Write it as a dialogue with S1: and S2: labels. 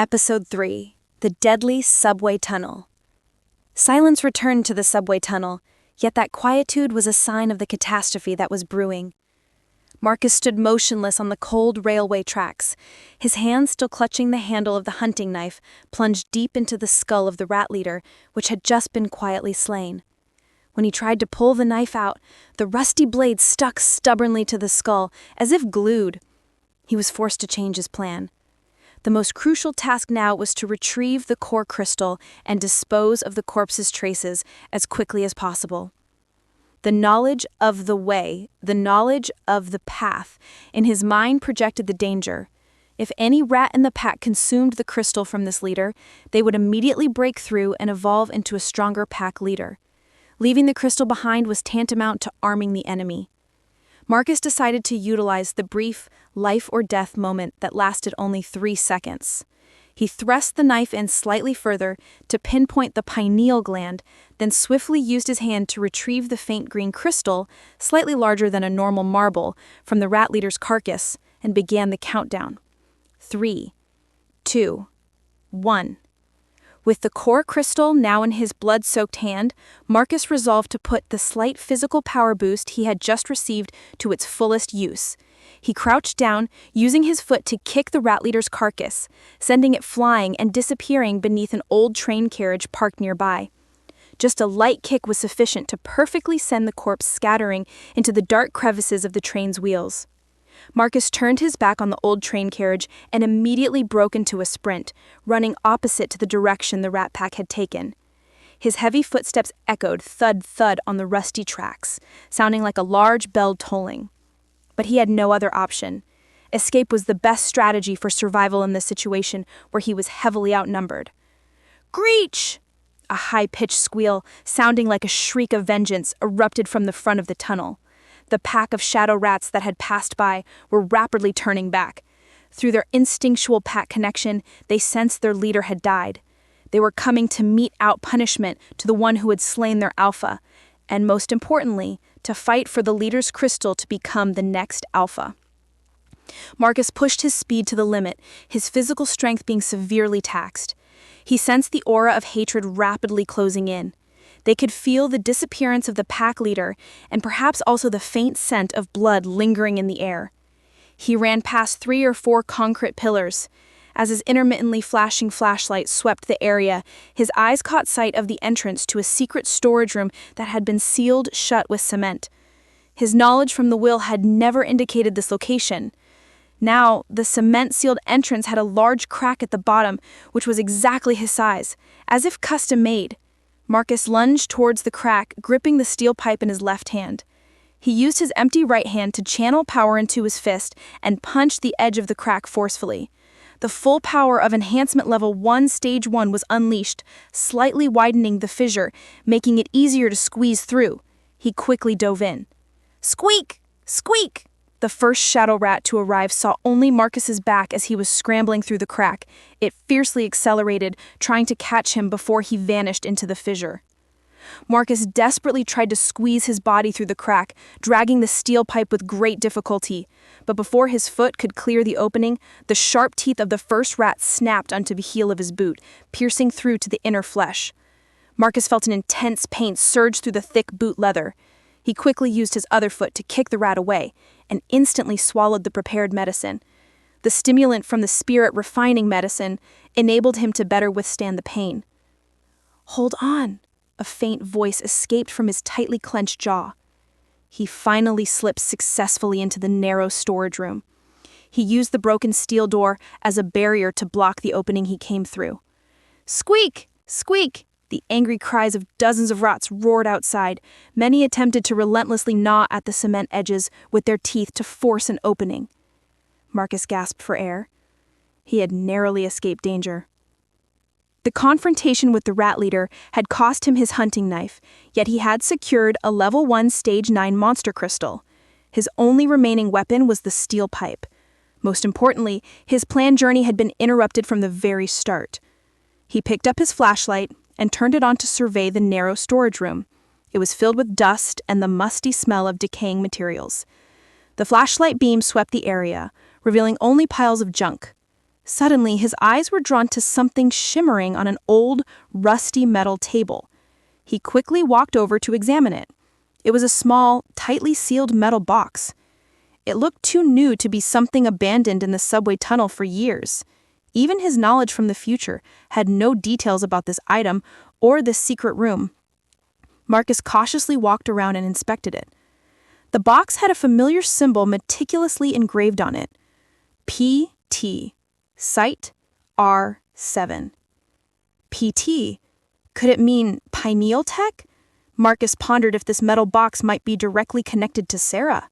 S1: Episode 3, The Deadly Subway Tunnel. Silence returned to the subway tunnel, yet that quietude was a sign of the catastrophe that was brewing. Marcus stood motionless on the cold railway tracks, his hands still clutching the handle of the hunting knife plunged deep into the skull of the rat leader, which had just been quietly slain. When he tried to pull the knife out, the rusty blade stuck stubbornly to the skull, as if glued. He was forced to change his plan. The most crucial task now was to retrieve the core crystal and dispose of the corpse's traces as quickly as possible. The knowledge of the way, the knowledge of the path, in his mind projected the danger. If any rat in the pack consumed the crystal from this leader, they would immediately break through and evolve into a stronger pack leader. Leaving the crystal behind was tantamount to arming the enemy. Marcus decided to utilize the brief life-or-death moment that lasted only 3 seconds. He thrust the knife in slightly further to pinpoint the pineal gland, then swiftly used his hand to retrieve the faint green crystal, slightly larger than a normal marble, from the rat leader's carcass, and began the countdown. 3, 2, 1. With the core crystal now in his blood-soaked hand, Marcus resolved to put the slight physical power boost he had just received to its fullest use. He crouched down, using his foot to kick the rat leader's carcass, sending it flying and disappearing beneath an old train carriage parked nearby. Just a light kick was sufficient to perfectly send the corpse scattering into the dark crevices of the train's wheels. Marcus turned his back on the old train carriage and immediately broke into a sprint, running opposite to the direction the rat pack had taken. His heavy footsteps echoed thud-thud on the rusty tracks, sounding like a large bell tolling. But he had no other option. Escape was the best strategy for survival in this situation where he was heavily outnumbered. "Greach!" A high-pitched squeal, sounding like a shriek of vengeance, erupted from the front of the tunnel. The pack of shadow rats that had passed by were rapidly turning back. Through their instinctual pack connection, they sensed their leader had died. They were coming to mete out punishment to the one who had slain their alpha, and most importantly, to fight for the leader's crystal to become the next alpha. Marcus pushed his speed to the limit, his physical strength being severely taxed. He sensed the aura of hatred rapidly closing in. They could feel the disappearance of the pack leader and perhaps also the faint scent of blood lingering in the air. He ran past 3 or 4 concrete pillars. As his intermittently flashing flashlight swept the area, his eyes caught sight of the entrance to a secret storage room that had been sealed shut with cement. His knowledge from the will had never indicated this location. Now, the cement-sealed entrance had a large crack at the bottom, which was exactly his size, as if custom-made. Marcus lunged towards the crack, gripping the steel pipe in his left hand. He used his empty right hand to channel power into his fist and punched the edge of the crack forcefully. The full power of Enhancement Level 1 Stage 1 was unleashed, slightly widening the fissure, making it easier to squeeze through. He quickly dove in. Squeak! Squeak! The first shadow rat to arrive saw only Marcus's back as he was scrambling through the crack. It fiercely accelerated, trying to catch him before he vanished into the fissure. Marcus desperately tried to squeeze his body through the crack, dragging the steel pipe with great difficulty. But before his foot could clear the opening, the sharp teeth of the first rat snapped onto the heel of his boot, piercing through to the inner flesh. Marcus felt an intense pain surge through the thick boot leather. He quickly used his other foot to kick the rat away, and instantly swallowed the prepared medicine. The stimulant from the spirit-refining medicine enabled him to better withstand the pain. "Hold on," a faint voice escaped from his tightly clenched jaw. He finally slipped successfully into the narrow storage room. He used the broken steel door as a barrier to block the opening he came through. "Squeak! Squeak!" The angry cries of dozens of rats roared outside. Many attempted to relentlessly gnaw at the cement edges with their teeth to force an opening. Marcus gasped for air. He had narrowly escaped danger. The confrontation with the rat leader had cost him his hunting knife, yet he had secured a Level 1 Stage 9 monster crystal. His only remaining weapon was the steel pipe. Most importantly, his planned journey had been interrupted from the very start. He picked up his flashlight and turned it on to survey the narrow storage room. It was filled with dust and the musty smell of decaying materials. The flashlight beam swept the area, revealing only piles of junk. Suddenly, his eyes were drawn to something shimmering on an old, rusty metal table. He quickly walked over to examine it. It was a small, tightly sealed metal box. It looked too new to be something abandoned in the subway tunnel for years. Even his knowledge from the future had no details about this item or this secret room. Marcus cautiously walked around and inspected it. The box had a familiar symbol meticulously engraved on it. PT, Site R7. PT? Could it mean pineal tech? Marcus pondered if this metal box might be directly connected to Sarah.